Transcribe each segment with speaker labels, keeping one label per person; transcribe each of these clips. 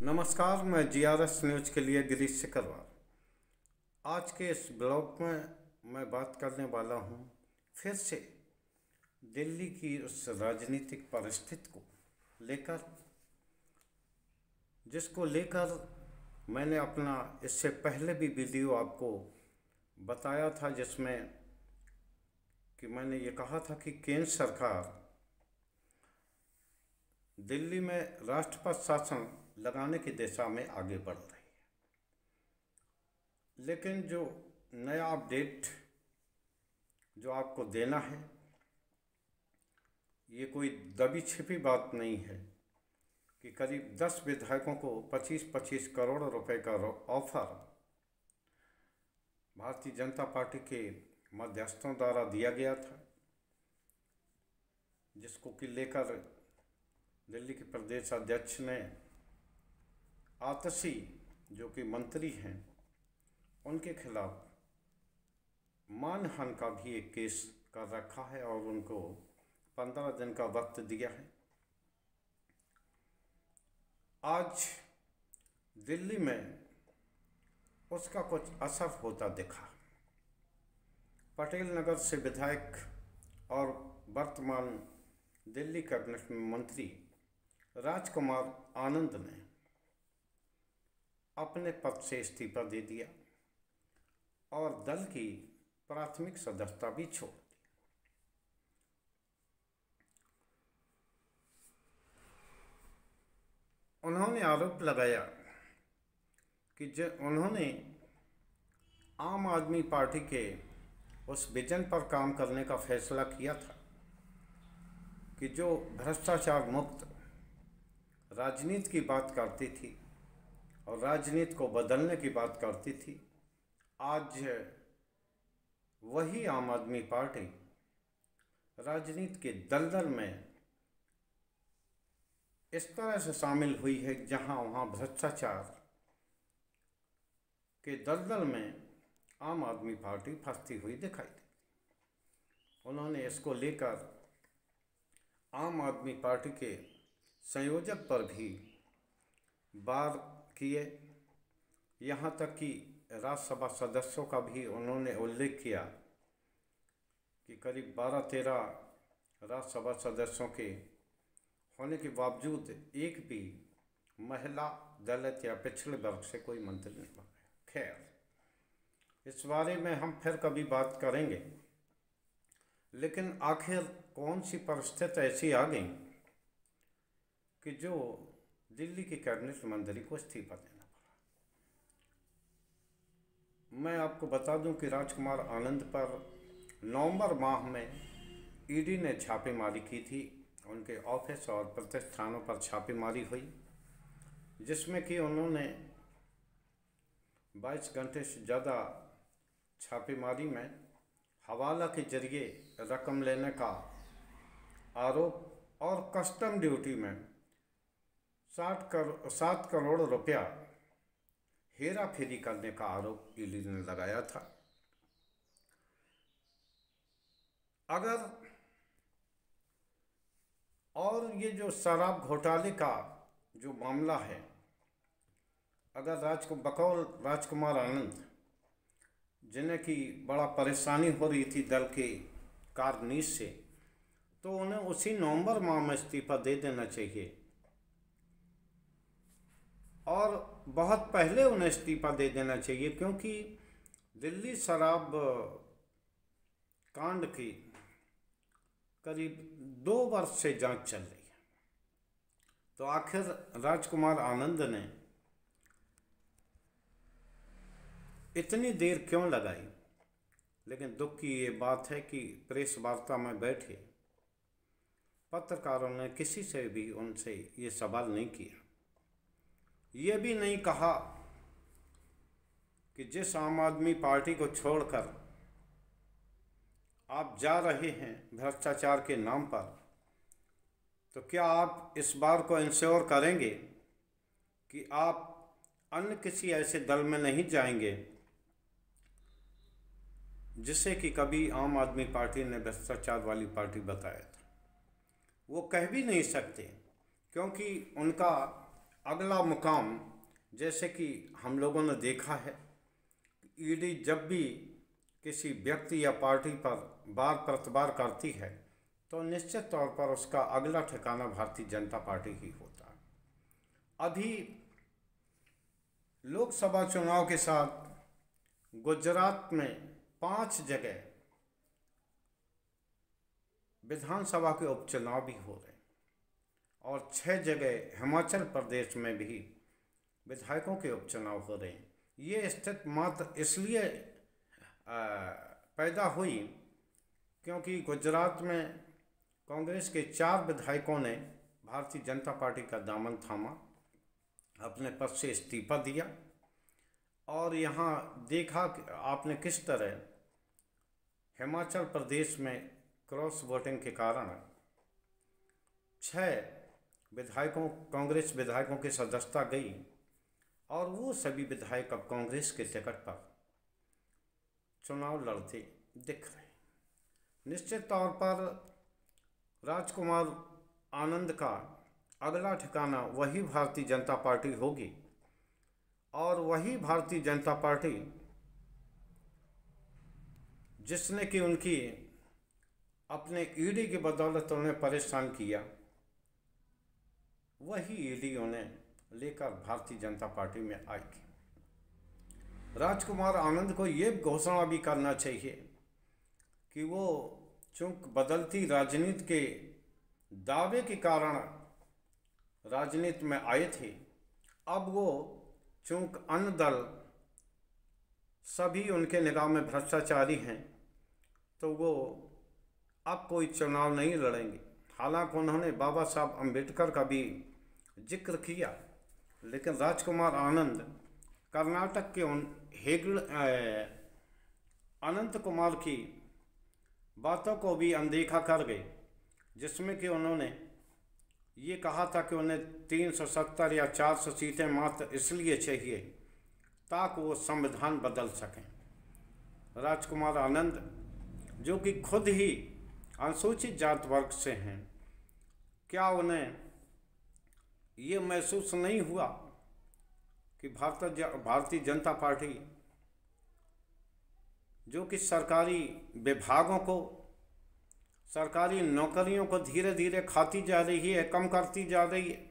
Speaker 1: नमस्कार, मैं GRS news के लिए गिरीश सिकरवार। आज के इस ब्लॉग में मैं बात करने वाला हूं फिर से दिल्ली की उस राजनीतिक परिस्थिति को लेकर, जिसको लेकर मैंने अपना इससे पहले भी वीडियो आपको बताया था, जिसमें कि मैंने ये कहा था कि केंद्र सरकार दिल्ली में राष्ट्रपति शासन लगाने की दिशा में आगे बढ़ रही है। लेकिन जो नया अपडेट जो आपको देना है, ये कोई दबी छिपी बात नहीं है कि करीब 10 विधायकों को 25-25 करोड़ रुपए का ऑफर भारतीय जनता पार्टी के मध्यस्थों द्वारा दिया गया था, जिसको कि लेकर दिल्ली के प्रदेश अध्यक्ष ने आतिशी जो कि मंत्री हैं उनके खिलाफ मानहानि का भी एक केस कर रखा है और उनको 15 दिन का वक्त दिया है। आज दिल्ली में उसका कुछ असर होता दिखा। पटेल नगर से विधायक और वर्तमान दिल्ली कैबिनेट में मंत्री राजकुमार आनंद ने अपने पद से इस्तीफा दे दिया और दल की प्राथमिक सदस्यता भी छोड़ दी। उन्होंने आरोप लगाया कि उन्होंने आम आदमी पार्टी के उस विजन पर काम करने का फैसला किया था कि जो भ्रष्टाचार मुक्त राजनीति की बात करती थी और राजनीति को बदलने की बात करती थी, आज वही आम आदमी पार्टी राजनीति के दलदल में इस तरह से शामिल हुई है जहां वहां भ्रष्टाचार के दलदल में आम आदमी पार्टी फंसती हुई दिखाई दी। उन्होंने इसको लेकर आम आदमी पार्टी के संयोजक पर भी वार किए, यहाँ तक कि राज्यसभा सदस्यों का भी उन्होंने उल्लेख किया कि करीब 12-13 राज्यसभा सदस्यों के होने के बावजूद एक भी महिला, दलित या पिछड़े वर्ग से कोई मंत्री नहीं बना। खैर, इस बारे में हम फिर कभी बात करेंगे। लेकिन आखिर कौन सी परिस्थिति ऐसी आ गई कि जो दिल्ली के कैबिनेट मंत्री को इस्तीफा देना पड़ा। मैं आपको बता दूं कि राजकुमार आनंद पर नवंबर माह में ईडी ने छापेमारी की थी। उनके ऑफिस और प्रतिष्ठानों पर छापेमारी हुई, जिसमें कि उन्होंने 22 घंटे से ज़्यादा छापेमारी में हवाला के जरिए रकम लेने का आरोप और कस्टम ड्यूटी में 7 करोड़ रुपया हेरा फेरी करने का आरोप ईडी ने लगाया था। अगर और ये जो शराब घोटाले का जो मामला है, अगर बकौल राजकुमार आनंद, जिन्हें की बड़ा परेशानी हो रही थी दल के कार्यनीति से, तो उन्हें उसी नवंबर माह में इस्तीफा दे देना चाहिए और बहुत पहले उन्हें इस्तीफा दे देना चाहिए, क्योंकि दिल्ली शराब कांड की करीब 2 वर्ष से जांच चल रही है। तो आखिर राजकुमार आनंद ने इतनी देर क्यों लगाई? लेकिन दुख की ये बात है कि प्रेस वार्ता में बैठे पत्रकारों ने किसी से भी उनसे ये सवाल नहीं किया। ये भी नहीं कहा कि जिस आम आदमी पार्टी को छोड़कर आप जा रहे हैं भ्रष्टाचार के नाम पर, तो क्या आप इस बार को इंश्योर करेंगे कि आप अन्य किसी ऐसे दल में नहीं जाएंगे जिसे कि कभी आम आदमी पार्टी ने भ्रष्टाचार वाली पार्टी बताया था? वो कह भी नहीं सकते, क्योंकि उनका अगला मुकाम, जैसे कि हम लोगों ने देखा है, ईडी जब भी किसी व्यक्ति या पार्टी पर वार प्रतवार करती है तो निश्चित तौर पर उसका अगला ठिकाना भारतीय जनता पार्टी ही होता है। अभी लोकसभा चुनाव के साथ गुजरात में 5 जगह विधानसभा के उपचुनाव भी हो रहे हैं और 6 जगह हिमाचल प्रदेश में भी विधायकों के उपचुनाव हो रहे हैं। ये स्थिति मात्र इसलिए पैदा हुई क्योंकि गुजरात में कांग्रेस के 4 विधायकों ने भारतीय जनता पार्टी का दामन थामा, अपने पद से इस्तीफा दिया और यहाँ देखा कि आपने किस तरह हिमाचल प्रदेश में क्रॉस वोटिंग के कारण 6 विधायकों, कांग्रेस विधायकों की सदस्यता गई और वो सभी विधायक अब कांग्रेस के टिकट पर चुनाव लड़ते दिख रहे हैं। निश्चित तौर पर राजकुमार आनंद का अगला ठिकाना वही भारतीय जनता पार्टी होगी और वही भारतीय जनता पार्टी जिसने कि उनकी अपने ईडी की बदौलत उन्हें परेशान किया, वही ईडी उन्हें लेकर भारतीय जनता पार्टी में आएगी। राजकुमार आनंद को ये घोषणा भी करना चाहिए कि वो चूंकि बदलती राजनीति के दावे के कारण राजनीति में आए थे, अब वो चूंकि अन्य दल सभी उनके निगाह में भ्रष्टाचारी हैं तो वो अब कोई चुनाव नहीं लड़ेंगे। हालांकि उन्होंने बाबा साहब अम्बेडकर का भी जिक्र किया, लेकिन राजकुमार आनंद कर्नाटक के उन अनंत कुमार की बातों को भी अनदेखा कर गए, जिसमें कि उन्होंने ये कहा था कि उन्हें 370 या 400 सीटें मात्र इसलिए चाहिए ताकि वो संविधान बदल सकें। राजकुमार आनंद जो कि खुद ही अनुसूचित जात वर्ग से हैं, क्या उन्हें ये महसूस नहीं हुआ कि भारतीय जनता पार्टी जो कि सरकारी विभागों को, सरकारी नौकरियों को धीरे धीरे खाती जा रही है, कम करती जा रही है।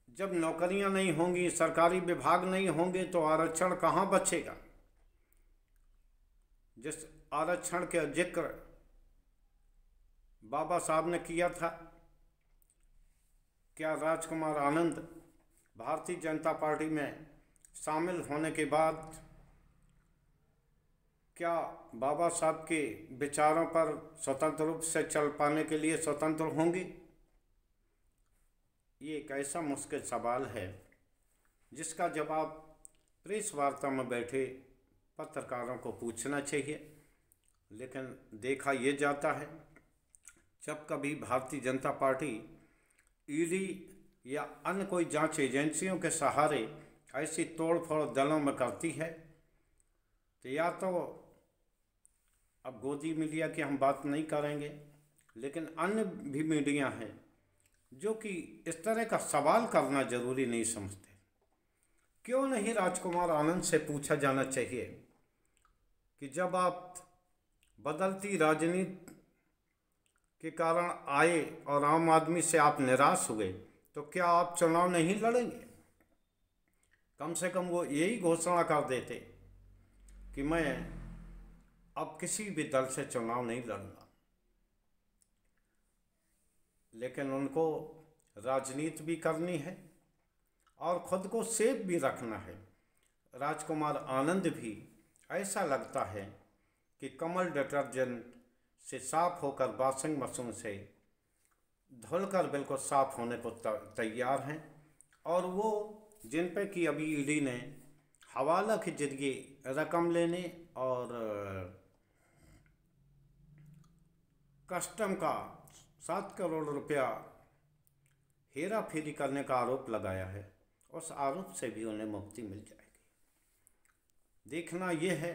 Speaker 1: जब नौकरियां नहीं होंगी, सरकारी विभाग नहीं होंगे तो आरक्षण कहाँ बचेगा? जिस आरक्षण का जिक्र बाबा साहब ने किया था, क्या राजकुमार आनंद भारतीय जनता पार्टी में शामिल होने के बाद क्या बाबा साहब के विचारों पर स्वतंत्र रूप से चल पाने के लिए स्वतंत्र होंगे? ये एक ऐसा मुश्किल सवाल है जिसका जवाब प्रेस वार्ता में बैठे पत्रकारों को पूछना चाहिए। लेकिन देखा ये जाता है, जब कभी भारतीय जनता पार्टी ईडी या अन्य कोई जांच एजेंसियों के सहारे ऐसी तोड़फोड़ दलों में करती है, तो या तो अब गोदी मीडिया की हम बात नहीं करेंगे, लेकिन अन्य भी मीडिया हैं जो कि इस तरह का सवाल करना जरूरी नहीं समझते। क्यों नहीं राजकुमार आनंद से पूछा जाना चाहिए कि जब आप बदलती राजनीति के कारण आए और आम आदमी से आप निराश हुए तो क्या आप चुनाव नहीं लड़ेंगे? कम से कम वो यही घोषणा कर देते कि मैं अब किसी भी दल से चुनाव नहीं लड़ूंगा। लेकिन उनको राजनीति भी करनी है और खुद को सेफ भी रखना है। राजकुमार आनंद भी ऐसा लगता है कि कमल डिटर्जेंट से साफ होकर वॉशिंग मशीन से धुलकर बिल्कुल साफ होने को तैयार हैं, और वो जिन पे कि अभी ईडी ने हवाला के जरिए रकम लेने और कस्टम का 7 करोड़ रुपया हेरा फेरी करने का आरोप लगाया है, उस आरोप से भी उन्हें मुक्ति मिल जाएगी। देखना यह है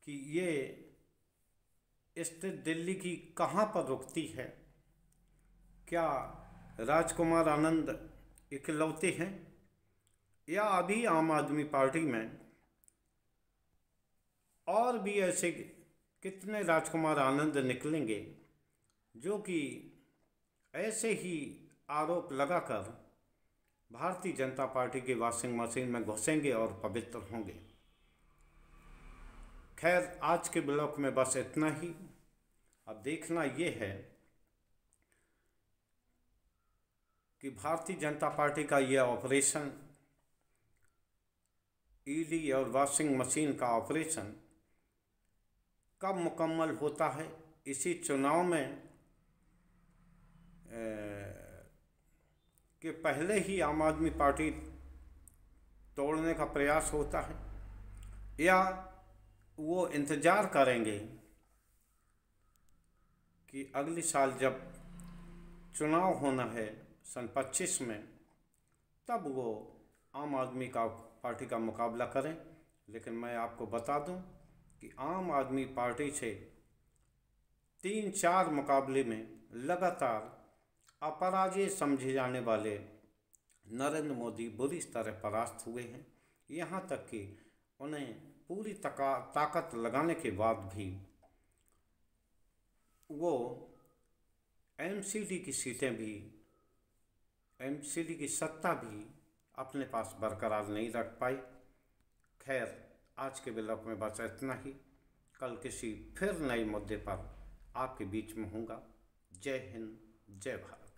Speaker 1: कि ये स्थिति दिल्ली की कहाँ पर रुकती है। क्या राजकुमार आनंद इकलौते हैं या अभी आम आदमी पार्टी में और भी ऐसे कितने राजकुमार आनंद निकलेंगे जो कि ऐसे ही आरोप लगाकर भारतीय जनता पार्टी की वॉशिंग मशीन में घुसेंगे और पवित्र होंगे। खैर, आज के ब्लॉक में बस इतना ही। अब देखना ये है कि भारतीय जनता पार्टी का यह ऑपरेशन, ईडी और वॉशिंग मशीन का ऑपरेशन कब मुकम्मल होता है। इसी चुनाव में कि पहले ही आम आदमी पार्टी तोड़ने का प्रयास होता है, या वो इंतज़ार करेंगे कि अगले साल जब चुनाव होना है सन 25 में, तब वो आम आदमी का पार्टी का मुकाबला करें। लेकिन मैं आपको बता दूं कि आम आदमी पार्टी से 3-4 मुकाबले में लगातार अपराजय समझे जाने वाले नरेंद्र मोदी बुरी तरह परास्त हुए हैं। यहाँ तक कि उन्हें पूरी ताकत लगाने के बाद भी वो एमसीडी की सीटें भी, एमसीडी की सत्ता भी अपने पास बरकरार नहीं रख पाई। खैर, आज के ब्लॉग में बस इतना ही। कल किसी फिर नए मुद्दे पर आपके बीच में हूँगा। जय हिंद, जय भारत।